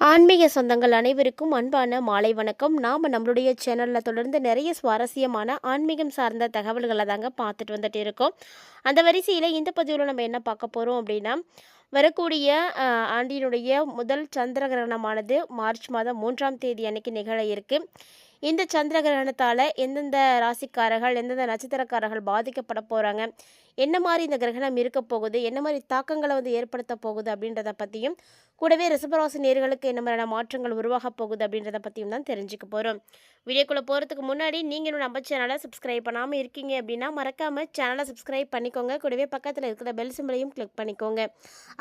ஆன்மீக சொந்தங்கள் அனைவருக்கும் அன்பான மாலை வணக்கம். நாம் நம்மளுடைய சேனலில் தொடர்ந்து நிறைய சுவாரஸ்யமான ஆன்மீகம் சார்ந்த தகவல்களை தாங்க பார்த்துட்டு வந்துட்டு இருக்கோம். அந்த வரிசையில் இந்த பதிவில் நம்ம என்ன பார்க்க போகிறோம் அப்படின்னா, வரக்கூடிய ஆண்டினுடைய முதல் சந்திர கிரகணமானது மார்ச் மாதம் 3ஆம் தேதி அன்னைக்கு நிகழ இருக்கு. இந்த சந்திர கிரகணத்தால் எந்தெந்த ராசிக்காரர்கள் எந்தெந்த நட்சத்திரக்காரர்கள் பாதிக்கப்பட போகிறாங்க, என்ன மாதிரி இந்த கிரகணம் இருக்க போகுது, என்ன மாதிரி தாக்கங்களை ஏற்படுத்த போகுது அப்படின்றத பற்றியும், கூடவே ரிஷபராசி நேர்களுக்கு என்ன மாதிரியான மாற்றங்கள் உருவாக போகுது அப்படின்றத பற்றியும் தான் தெரிஞ்சுக்க போகிறோம். வீடியோக்குள்ளே போகிறதுக்கு முன்னாடி நீங்களும் நம்ம சேனலை சப்ஸ்கிரைப் பண்ணாமல் இருக்கீங்க அப்படின்னா மறக்காமல் சேனலை சப்ஸ்கிரைப் பண்ணிக்கோங்க. கூடவே பக்கத்தில் இருக்கிற பெல் சிம்பிளையும் கிளிக் பண்ணிக்கோங்க.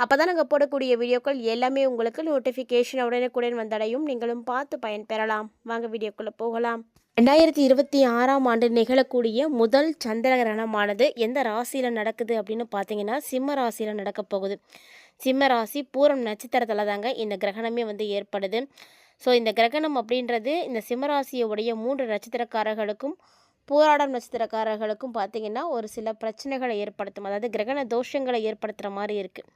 அப்போ தான் நாங்கள் போடக்கூடிய வீடியோக்கள் எல்லாமே உங்களுக்கு நோட்டிஃபிகேஷன் உடனுக்குடன் வந்தடையும். நீங்களும் பார்த்து பயன்பெறலாம். வாங்க வீடியோக்குள்ளே போகலாம். 2026ஆம் ஆண்டு நிகழக்கூடிய முதல் சந்திர கிரகணமானது எந்த ராசியில் நடக்குது அப்படின்னு பார்த்தீங்கன்னா சிம்ம ராசியில் நடக்க போகுது. சிம்ம ராசி பூரம் நட்சத்திரத்தில் தாங்க இந்த கிரகணமே ஏற்படுது. ஸோ இந்த கிரகணம் அப்படின்றது இந்த சிம்மராசியுடைய 3 நட்சத்திரக்காரர்களுக்கும் பூராடம் நட்சத்திரக்காரர்களுக்கும் பார்த்திங்கன்னா ஒரு சில பிரச்சனைகளை ஏற்படுத்தும். அதாவது கிரகண தோஷங்களை ஏற்படுத்துகிற மாதிரி இருக்குது.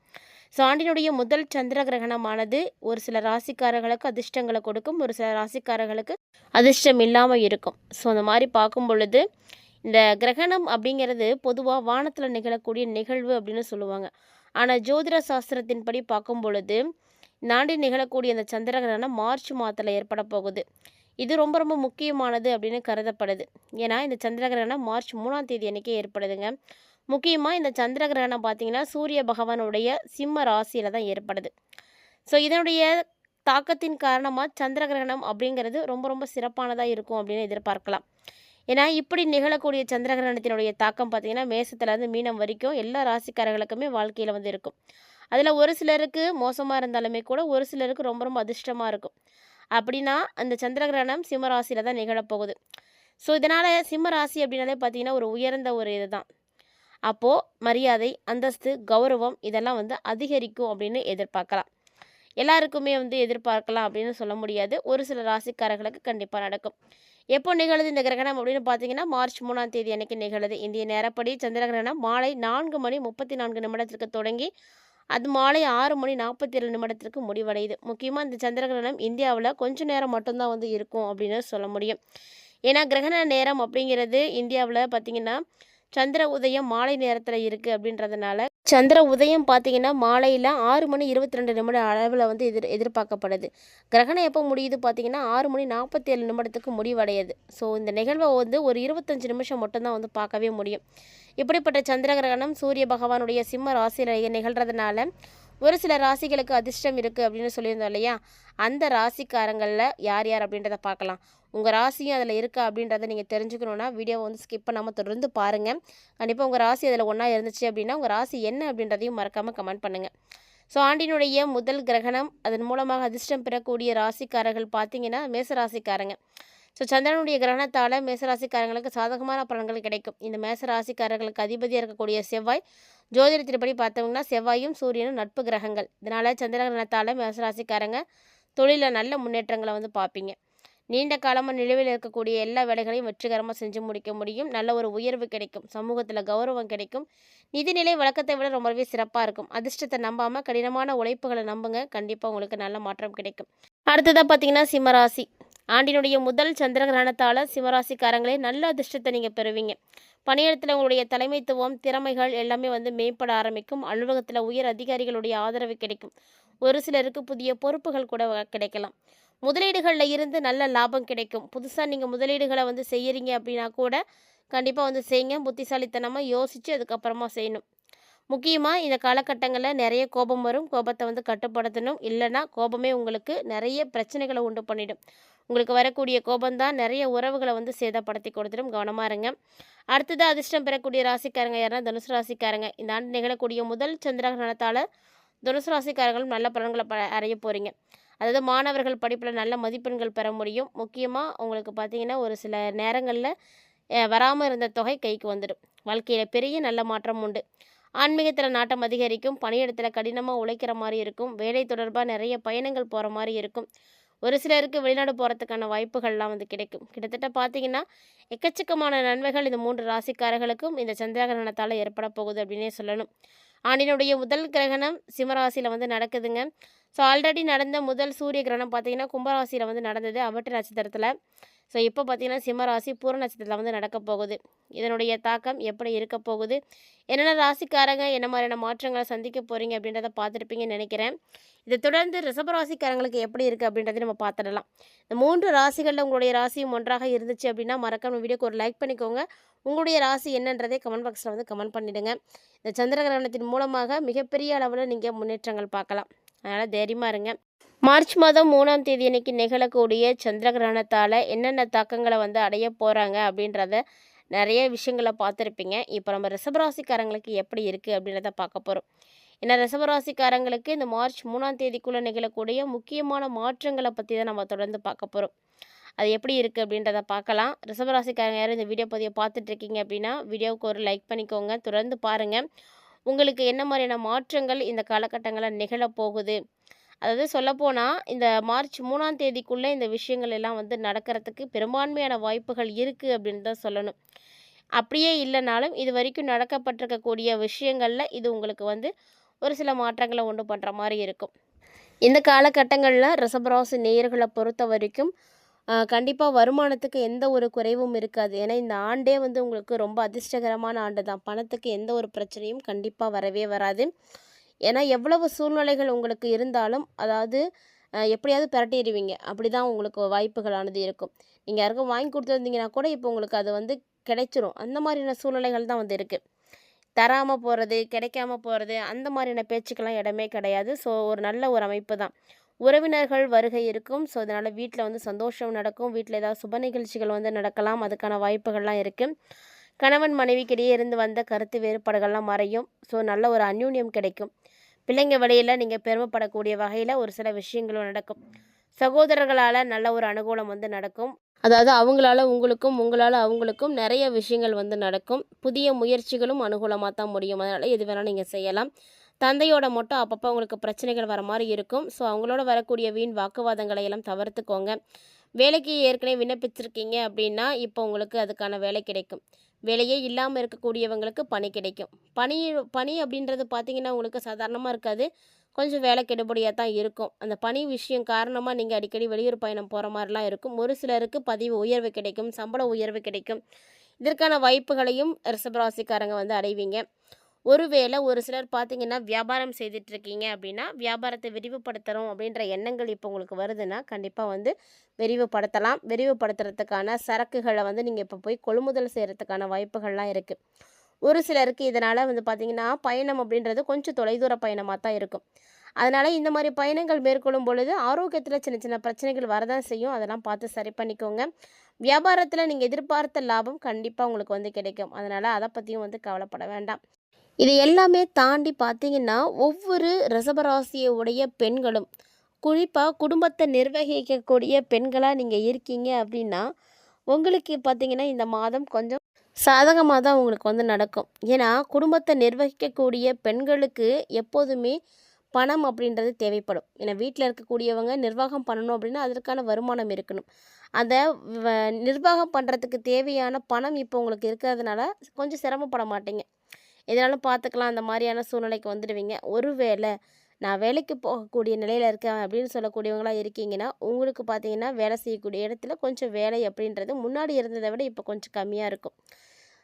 ஸோ ஆண்டினுடைய முதல் சந்திர கிரகணமானது ஒரு சில ராசிக்காரர்களுக்கு அதிர்ஷ்டங்களை கொடுக்கும், ஒரு சில ராசிக்காரர்களுக்கு அதிர்ஷ்டம் இல்லாமல் இருக்கும். ஸோ அந்த மாதிரி பார்க்கும் பொழுது இந்த கிரகணம் அப்படிங்கிறது பொதுவாக வானத்தில் நிகழக்கூடிய நிகழ்வு அப்படின்னு சொல்லுவாங்க. ஆனால் ஜோதிட சாஸ்திரத்தின்படி பார்க்கும் பொழுது இந்த ஆண்டில் நிகழக்கூடிய இந்த சந்திர கிரகணம் மார்ச் மாதத்தில் ஏற்பட போகுது. இது ரொம்ப ரொம்ப முக்கியமானது அப்படின்னு கருதப்படுது. ஏன்னா இந்த சந்திர கிரகணம் மார்ச் 3ஆம் தேதி அன்றைக்கே ஏற்படுதுங்க. முக்கியமாக இந்த சந்திர கிரகணம் பார்த்திங்கன்னா சூரிய பகவானுடைய சிம்ம ராசியில் தான் ஏற்படுது. ஸோ இதனுடைய தாக்கத்தின் காரணமாக சந்திர கிரகணம் அப்படிங்கிறது ரொம்ப ரொம்ப சிறப்பானதாக இருக்கும் அப்படின்னு எதிர்பார்க்கலாம். ஏன்னா இப்படி நிகழக்கூடிய சந்திர கிரகணத்தினுடைய தாக்கம் பார்த்திங்கன்னா மேசத்துலேருந்து மீனம் வரைக்கும் எல்லா ராசிக்காரர்களுக்குமே வாழ்க்கையில் இருக்கும். அதில் ஒரு சிலருக்கு மோசமாக இருந்தாலுமே கூட ஒரு சிலருக்கு ரொம்ப ரொம்ப அதிர்ஷ்டமாக இருக்கும். அப்படின்னா அந்த சந்திர கிரகணம் சிம்ம ராசியில் தான் நிகழப்போகுது. ஸோ இதனால் சிம்ம ராசி அப்படின்னாலே பார்த்திங்கன்னா ஒரு உயர்ந்த ஒரு இது தான். அப்போது மரியாதை, அந்தஸ்து, கௌரவம் இதெல்லாம் அதிகரிக்கும் அப்படின்னு எதிர்பார்க்கலாம். எல்லாருக்குமே எதிர்பார்க்கலாம் அப்படின்னு சொல்ல முடியாது. ஒரு சில ராசிக்காரர்களுக்கு கண்டிப்பாக நடக்கும். எப்போ நிகழுது இந்த கிரகணம் அப்படின்னு பார்த்தீங்கன்னா மார்ச் 3ஆம் தேதி அன்னைக்கு நிகழுது. இந்திய நேரப்படி சந்திர கிரகணம் மாலை 4:34 தொடங்கி அது மாலை 6:47 முடிவடையுது. முக்கியமாக இந்த சந்திர கிரகணம் இந்தியாவில் கொஞ்சம் நேரம் மட்டும்தான் இருக்கும் அப்படின்னு சொல்ல முடியும். ஏன்னா கிரகண நேரம் அப்படிங்கிறது இந்தியாவில் பார்த்திங்கன்னா சந்திர உதயம் மாலை நேரத்தில் இருக்குது அப்படின்றதுனால சந்திர உதயம் பார்த்திங்கன்னா மாலையில் 6:22 அளவில் எதிர்பார்க்கப்படுது. கிரகணம் எப்போ முடியுது பார்த்திங்கன்னா 6:47 முடிவடையுது. ஸோ இந்த நிகழ்வை ஒரு 25 நிமிஷம் மட்டும்தான் பார்க்கவே முடியும். இப்படிப்பட்ட சந்திர கிரகணம் சூரிய பகவானுடைய சிம்ம ராசியில் நிகழ்கிறதுனால ஒரு சில ராசிகளுக்கு அதிர்ஷ்டம் இருக்குது அப்படின்னு சொல்லியிருந்தோம் இல்லையா, அந்த ராசிக்காரங்களில் யார் யார் அப்படின்றத பார்க்கலாம். உங்கள் ராசியும் அதில் இருக்கா அப்படின்றத நீங்கள் தெரிஞ்சுக்கணுன்னா வீடியோவை ஸ்கிப் பண்ணாமல் தொடர்ந்து பாருங்கள். கண்டிப்பாக உங்கள் ராசி அதில் ஒன்றா இருந்துச்சு அப்படின்னா உங்கள் ராசி என்ன அப்படின்றதையும் மறக்காமல் கமெண்ட் பண்ணுங்கள். ஸோ ஆண்டினுடைய முதல் கிரகணம் அதன் மூலமாக அதிர்ஷ்டம் பெறக்கூடிய ராசிக்காரர்கள் பார்த்திங்கன்னா மேசராசிக்காரங்க. ஸோ சந்திரனுடைய கிரகணத்தால் மேசராசிக்காரங்களுக்கு சாதகமான பலன்கள் கிடைக்கும். இந்த மேசராசிக்காரர்களுக்கு அதிபதியாக இருக்கக்கூடிய செவ்வாய், ஜோதிடத்தின்படி பார்த்தோம்னா செவ்வாயும் சூரியனும் நட்பு கிரகங்கள். இதனால் சந்திர கிரகணத்தால் மேசராசிக்காரங்க தொழிலில் நல்ல முன்னேற்றங்களை பார்ப்பீங்க. நீண்ட காலமாக நிலுவையில் இருக்கக்கூடிய எல்லா வேலைகளையும் வெற்றிகரமாக செஞ்சு முடிக்க முடியும். நல்ல ஒரு உயர்வு கிடைக்கும், சமூகத்தில் கௌரவம் கிடைக்கும், நிதிநிலை வழக்கத்தை விட ரொம்பவே சிறப்பாக இருக்கும். அதிர்ஷ்டத்தை நம்பாமல் கடினமான உழைப்புகளை நம்புங்க, கண்டிப்பாக உங்களுக்கு நல்ல மாற்றம் கிடைக்கும். அடுத்ததாக பார்த்தீங்கன்னா சிம்மராசி. ஆண்டினுடைய முதல் சந்திர கிரகணத்தால் சிம்மராசிக்காரங்களே நல்ல அதிர்ஷ்டத்தை நீங்கள் பெறுவீங்க. பணியிடத்தில் உங்களுடைய தலைமைத்துவம் திறமைகள் எல்லாமே மேம்பட ஆரம்பிக்கும். அலுவலகத்தில் உயர் அதிகாரிகளுடைய ஆதரவு கிடைக்கும். ஒரு சிலருக்கு புதிய பொறுப்புகள் கூட கிடைக்கலாம். முதலீடுகளில் இருந்து நல்ல லாபம் கிடைக்கும். புதுசாக நீங்கள் முதலீடுகளை செய்கிறீங்க அப்படின்னா கூட கண்டிப்பாக செய்யுங்க. புத்திசாலித்தனமாக யோசித்து அதுக்கப்புறமா செய்யணும். முக்கியமாக இந்த காலகட்டங்களில் நிறைய கோபம் வரும். கோபத்தை கட்டுப்படுத்தணும். இல்லைன்னா கோபமே உங்களுக்கு நிறைய பிரச்சனைகளை உண்டு பண்ணிடும். உங்களுக்கு வரக்கூடிய கோபம்தான் நிறைய உறவுகளை சேதப்படுத்தி கொடுத்துடும். கவனமாக இருங்க. அடுத்தது அதிர்ஷ்டம் பெறக்கூடிய ராசிக்காரங்க யாருன்னா தனுசு ராசிக்காரங்க. இந்த ஆண்டு நிகழக்கூடிய முதல் சந்திரகிரகணத்தால் தனுசு ராசிக்காரங்களும் நல்ல பலன்களை அடைய போகிறீங்க. அதாவது மாணவர்கள் படிப்பில் நல்ல மதிப்பெண்கள் பெற முடியும். முக்கியமாக உங்களுக்கு பார்த்திங்கன்னா ஒரு சில நேரங்களில் வராமல் இருந்த தொகை கைக்கு வந்துடும். வாழ்க்கையில் பெரிய நல்ல மாற்றம் உண்டு. ஆன்மீகத்தில் நாட்டம் அதிகரிக்கும். பணியிடத்தில் கடினமாக உழைக்கிற மாதிரி இருக்கும். வேலை தொடர்பாக நிறைய பயணங்கள் போகிற மாதிரி இருக்கும். ஒரு சிலருக்கு வெளிநாடு போகிறதுக்கான வாய்ப்புகள்லாம் கிடைக்கும். கிட்டத்தட்ட பார்த்திங்கன்னா எக்கச்சக்கமான நன்மைகள் இந்த 3 ராசிக்காரர்களுக்கும் இந்த சந்திர கிரகணத்தால் ஏற்பட போகுது அப்படின்னே சொல்லணும். ஆண்டினுடைய முதல் கிரகணம் சிம்மராசியில் நடக்குதுங்க. ஸோ ஆல்ரெடி நடந்த முதல் சூரிய கிரகணம் பார்த்தீங்கன்னா கும்பராசியில் வந்து நடந்தது அவிட்ட நட்சத்திரத்தில். ஸோ இப்போ பார்த்தீங்கன்னா சிம்ம ராசி பூர நட்சத்திரத்தில் வந்து நடக்க போகுது. இதனுடைய தாக்கம் எப்படி இருக்க போகுது, என்னென்ன ராசிக்காரங்க என்ன மாதிரியான மாற்றங்களை சந்திக்க போகிறீங்க அப்படின்றத பார்த்துருப்பீங்கன்னு நினைக்கிறேன். இதை தொடர்ந்து ரிஷபராசிக்காரங்களுக்கு எப்படி இருக்குது அப்படின்றத நம்ம பார்த்துடலாம். இந்த 3 ராசிகளில் உங்களுடைய ராசியும் ஒன்றாக இருந்துச்சு அப்படின்னா மறக்காம வீடியோக்கு ஒரு லைக் பண்ணிக்கோங்க. உங்களுடைய ராசி என்னன்றதே கமெண்ட் பாக்ஸில் வந்து கமெண்ட் பண்ணிவிடுங்க. இந்த சந்திர கிரகணத்தின் மூலமாக மிகப்பெரிய அளவில் நீங்கள் முன்னேற்றங்கள் பார்க்கலாம். அதனால் தைரியமாக இருங்க. மார்ச் மாதம் 3ஆம் தேதி அன்னைக்கு நிகழக்கூடிய சந்திர கிரகணத்தால் என்னென்ன தாக்கங்களை வந்து அடைய போகிறாங்க அப்படின்றத நிறைய விஷயங்களை பார்த்துருப்பீங்க. இப்போ நம்ம ரிஷபராசிக்காரங்களுக்கு எப்படி இருக்குது அப்படின்றத பார்க்க போகிறோம். ஏன்னா ரிஷபராசிக்காரங்களுக்கு இந்த மார்ச் 3ஆம் தேதிக்குள்ளே நிகழக்கூடிய முக்கியமான மாற்றங்களை பற்றி தான் நம்ம தொடர்ந்து பார்க்க போகிறோம். அது எப்படி இருக்குது அப்படின்றத பார்க்கலாம். ரிஷபராசிக்காரங்க யாரும் இந்த வீடியோ பதிவை பார்த்துட்ருக்கீங்க அப்படின்னா வீடியோவுக்கு ஒரு லைக் பண்ணிக்கோங்க. தொடர்ந்து பாருங்கள். உங்களுக்கு என்ன மாதிரியான மாற்றங்கள் இந்த காலகட்டங்களில் நிகழப்போகுது, அதாவது சொல்லப்போனால் இந்த மார்ச் 3ஆம் தேதிக்குள்ளே இந்த விஷயங்கள் எல்லாம் வந்து நடக்கிறதுக்கு பெரும்பான்மையான வாய்ப்புகள் இருக்குது அப்படின்னு தான் சொல்லணும். அப்படியே இல்லைனாலும் இது வரைக்கும் நடக்கப்பட்டிருக்கக்கூடிய விஷயங்களில் இது உங்களுக்கு வந்து ஒரு சில மாற்றங்களை உண்டு பண்ணுற மாதிரி இருக்கும். இந்த காலகட்டங்களில் ரிஷபராசி நேயர்களை பொறுத்த வரைக்கும் கண்டிப்பாக வருமானத்துக்கு எந்த ஒரு குறைவும் இருக்காது. ஏன்னா இந்த ஆண்டே வந்து உங்களுக்கு ரொம்ப அதிர்ஷ்டகரமான ஆண்டு தான். பணத்துக்கு எந்த ஒரு பிரச்சனையும் கண்டிப்பாக வரவே வராது. ஏன்னா எவ்வளவு சூழ்நிலைகள் உங்களுக்கு இருந்தாலும் அதாவது எப்படியாவது பிரட்டிடுவீங்க. அப்படி தான் உங்களுக்கு வாய்ப்புகளானது இருக்கும். நீங்கள் யாருக்கும் வாங்கி கொடுத்துருந்தீங்கன்னா கூட இப்போ உங்களுக்கு அது வந்து கிடைச்சிரும். அந்த மாதிரியான சூழ்நிலைகள் தான் வந்து இருக்குது. தராமல் போகிறது, கிடைக்காம போகிறது, அந்த மாதிரியான பேச்சுக்கெல்லாம் இடமே கிடையாது. ஸோ ஒரு நல்ல ஒரு அமைப்பு தான். உறவினர்கள் வருகை இருக்கும். ஸோ அதனால் வீட்டில் வந்து சந்தோஷம் நடக்கும். வீட்டில் ஏதாவது சுப நிகழ்ச்சிகள் வந்து நடக்கலாம். அதுக்கான வாய்ப்புகள்லாம் இருக்குது. கணவன் மனைவிக்கிடையே இருந்து வந்த கருத்து வேறுபாடுகள்லாம் மறையும். ஸோ நல்ல ஒரு அந்யூன்யம் கிடைக்கும். பிள்ளைங்க வழியில் நீங்கள் பெருமைப்படக்கூடிய வகையில் ஒரு சில விஷயங்களும் நடக்கும். சகோதரர்களால் நல்ல ஒரு அனுகூலம் வந்து நடக்கும். அதாவது அவங்களால உங்களுக்கும் உங்களால் அவங்களுக்கும் நிறைய விஷயங்கள் வந்து நடக்கும். புதிய முயற்சிகளும் அனுகூலமாக தான் முடியும். அதனால் எது வேணால் நீங்கள் செய்யலாம். தந்தையோட மட்டும் அப்பப்போ உங்களுக்கு பிரச்சனைகள் வர மாதிரி இருக்கும். ஸோ அவங்களோட வரக்கூடிய வீண் வாக்குவாதங்களை எல்லாம் தவிர்த்துக்கோங்க. வேலைக்கு ஏற்கனவே விண்ணப்பிச்சிருக்கீங்க அப்படின்னா இப்போ உங்களுக்கு அதுக்கான வேலை கிடைக்கும். வேலையே இல்லாமல் இருக்கக்கூடியவங்களுக்கு பணி கிடைக்கும். பணி அப்படின்றது பார்த்திங்கன்னா உங்களுக்கு சாதாரணமாக இருக்காது. கொஞ்சம் வேலை கெடுபடியாக தான் இருக்கும். அந்த பணி விஷயம் காரணமாக நீங்கள் அடிக்கடி வெளியூர் பயணம் போகிற மாதிரிலாம் இருக்கும். ஒரு சிலருக்கு பதவி உயர்வு கிடைக்கும், சம்பள உயர்வு கிடைக்கும். இதற்கான வாய்ப்புகளையும் ரிஷபராசிக்காரங்க வந்து அடைவீங்க. ஒருவேளை ஒரு சிலர் பார்த்திங்கன்னா வியாபாரம் செய்துட்ருக்கீங்க அப்படின்னா வியாபாரத்தை விரிவுபடுத்தணும் அப்படின்ற எண்ணங்கள் இப்போ உங்களுக்கு வருதுன்னா கண்டிப்பாக வந்து விரிவுபடுத்தலாம். விரிவுபடுத்துறதுக்கான சரக்குகளை வந்து நீங்கள் இப்போ போய் கொள்முதல் செய்கிறதுக்கான வாய்ப்புகள்லாம் இருக்குது. ஒரு சிலருக்கு இதனால் வந்து பார்த்திங்கன்னா பயணம் அப்படின்றது கொஞ்சம் தொலைதூர பயணமாக தான் இருக்கும். அதனால் இந்த மாதிரி பயணங்கள் மேற்கொள்ளும் பொழுது ஆரோக்கியத்தில் சின்ன சின்ன பிரச்சனைகள் வரதான் செய்யும். அதெல்லாம் பார்த்து சரி பண்ணிக்கோங்க. வியாபாரத்தில் நீங்கள் எதிர்பார்த்த லாபம் கண்டிப்பாக உங்களுக்கு வந்து கிடைக்கும். அதனால் அதை பற்றியும் வந்து கவலைப்பட வேண்டாம். இது எல்லாமே தாண்டி பார்த்தீங்கன்னா ஒவ்வொரு ரிஷபராசியை உடைய பெண்களும் குறிப்பாக குடும்பத்தை நிர்வகிக்கக்கூடிய பெண்களாக நீங்கள் இருக்கீங்க அப்படின்னா உங்களுக்கு பார்த்தீங்கன்னா இந்த மாதம் கொஞ்சம் சாதகமாக தான் உங்களுக்கு வந்து நடக்கும். ஏன்னா குடும்பத்தை நிர்வகிக்கக்கூடிய பெண்களுக்கு எப்போதுமே பணம் அப்படின்றது தேவைப்படும். ஏன்னா வீட்டில் இருக்கக்கூடியவங்க நிர்வாகம் பண்ணணும் அப்படின்னா அதற்கான வருமானம் இருக்கணும். அதை நிர்வாகம் பண்ணுறதுக்கு தேவையான பணம் இப்போ உங்களுக்கு இருக்கிறதுனால கொஞ்சம் சிரமப்பட மாட்டீங்க. எதனாலும் பார்த்துக்கலாம் அந்த மாதிரியான சூழ்நிலைக்கு வந்துடுவீங்க. ஒருவேளை நான் வேலைக்கு போகக்கூடிய நிலையில் இருக்கேன் அப்படின்னு சொல்லக்கூடியவங்களாக இருக்கீங்கன்னா உங்களுக்கு பார்த்தீங்கன்னா வேலை செய்யக்கூடிய இடத்துல கொஞ்சம் வேலை அப்படின்றது முன்னாடி இருந்ததை விட இப்போ கொஞ்சம் கம்மியாக இருக்கும்.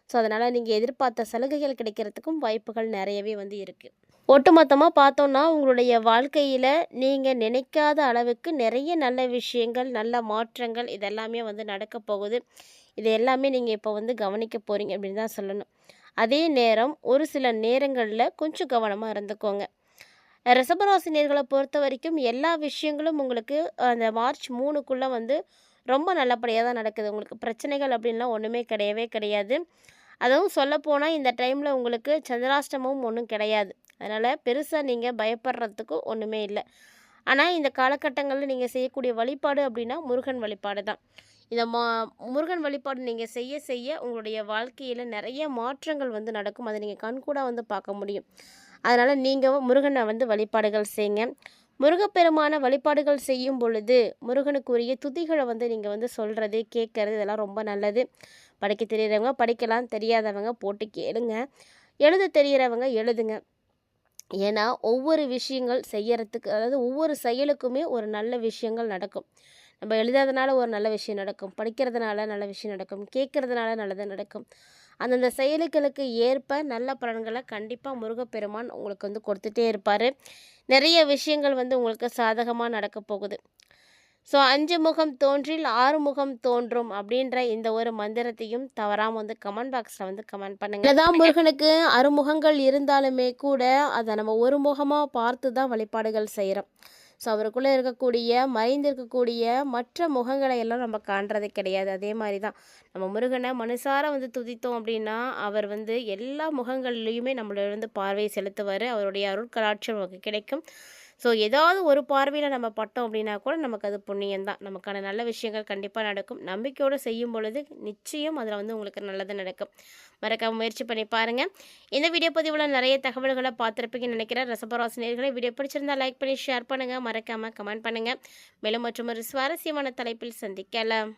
ஸோ அதனால் நீங்கள் எதிர்பார்த்த சலுகைகள் கிடைக்கிறதுக்கும் வாய்ப்புகள் நிறையவே வந்து இருக்குது. ஒட்டுமொத்தமாக பார்த்தோன்னா உங்களுடைய வாழ்க்கையில் நீங்கள் நினைக்காத அளவுக்கு நிறைய நல்ல விஷயங்கள், நல்ல மாற்றங்கள் இதெல்லாமே வந்து நடக்க போகுது. இது எல்லாமே நீங்கள் இப்போ வந்து கவனிக்க போகிறீங்க அப்படின்னு தான் சொல்லணும். அதே நேரம் ஒரு சில நேரங்களில் கொஞ்சம் கவனமாக இருந்துக்கோங்க. ரிஷபராசினியர்களை பொறுத்த வரைக்கும் எல்லா விஷயங்களும் உங்களுக்கு அந்த மார்ச் 3க்குள்ளே வந்து ரொம்ப நல்லபடியாக தான் நடக்குது. உங்களுக்கு பிரச்சனைகள் அப்படின்லாம் ஒன்றுமே கிடையவே கிடையாது. அதுவும் சொல்லப்போனால் இந்த டைமில் உங்களுக்கு சந்திராஷ்டமமும் ஒன்றும் கிடையாது. அதனால் பெருசாக நீங்கள் பயப்படுறதுக்கும் ஒன்றுமே இல்லை. ஆனால் இந்த காலகட்டங்களில் நீங்கள் செய்யக்கூடிய வழிபாடு அப்படின்னா முருகன் வழிபாடு தான். இந்த முருகன் வழிபாடு நீங்கள் செய்ய செய்ய உங்களுடைய வாழ்க்கையில் நிறைய மாற்றங்கள் வந்து நடக்கும். அதை நீங்கள் கண்கூட வந்து பார்க்க முடியும். அதனால் நீங்கள் முருகனை வந்து வழிபாடுகள் செய்யுங்க. முருகப்பெருமான வழிபாடுகள் செய்யும் பொழுது முருகனுக்குரிய துதிகளை வந்து நீங்கள் வந்து சொல்கிறது கேட்குறது இதெல்லாம் ரொம்ப நல்லது. படிக்க தெரிகிறவங்க படிக்கலாம், தெரியாதவங்க போட்டு கேளுங்க, எழுத தெரிகிறவங்க எழுதுங்க. ஏன்னா ஒவ்வொரு விஷயங்கள் செய்யறதுக்கு, அதாவது ஒவ்வொரு செயலுக்குமே ஒரு நல்ல விஷயங்கள் நடக்கும். நம்ம எழுதாதனால ஒரு நல்ல விஷயம் நடக்கும், படிக்கிறதுனால நல்ல விஷயம் நடக்கும், கேட்கறதுனால நல்லது நடக்கும். அந்தந்த செயலுகளுக்கு ஏற்ப நல்ல பலன்களை கண்டிப்பாக முருகப்பெருமான் உங்களுக்கு வந்து கொடுத்துட்டே இருப்பார். நிறைய விஷயங்கள் வந்து உங்களுக்கு சாதகமாக நடக்க போகுது. ஸோ 5 முகம் தோன்றில் 6 முகம் தோன்றும் அப்படின்ற இந்த ஒரு மந்திரத்தையும் தவறாமல் வந்து கமெண்ட் பாக்ஸில் வந்து கமெண்ட் பண்ணுங்கள். என்னதான் முருகனுக்கு அறுமுகங்கள் இருந்தாலுமே கூட அதை நம்ம ஒரு முகமாக பார்த்து தான் வழிபாடுகள் செய்கிறோம். ஸோ அவருக்குள்ளே இருக்கக்கூடிய மறைந்திருக்கக்கூடிய மற்ற முகங்களை எல்லாம் நம்ம காண்றது கிடையாது. அதே மாதிரி தான் நம்ம முருகனை மனுசார வந்து துதித்தோம் அப்படின்னா அவர் வந்து எல்லா முகங்கள்லேயுமே நம்மளை வந்து பார்வை செலுத்துவார். அவருடைய அருட்கடாட்சம் நமக்கு கிடைக்கும். ஸோ ஏதாவது ஒரு பார்வையில் நம்ம பட்டோம் அப்படின்னா கூட நமக்கு அது புண்ணியம்தான். நமக்கான நல்ல விஷயங்கள் கண்டிப்பாக நடக்கும். நம்பிக்கையோடு செய்யும் பொழுது நிச்சயம் அதில் வந்து உங்களுக்கு நல்லது நடக்கும். மறக்காம முயற்சி பண்ணி பாருங்கள். இந்த வீடியோ பதிவில் நிறைய தகவல்களை பார்த்துருப்பீங்கன்னு நினைக்கிறேன். ரசபராசினியர்களை வீடியோ பிடிச்சிருந்தால் லைக் பண்ணி ஷேர் பண்ணுங்கள். மறக்காமல் கமெண்ட் பண்ணுங்கள். மேலும் மற்றும் ஒரு சுவாரஸ்யமான தலைப்பில் சந்திக்கலாம்.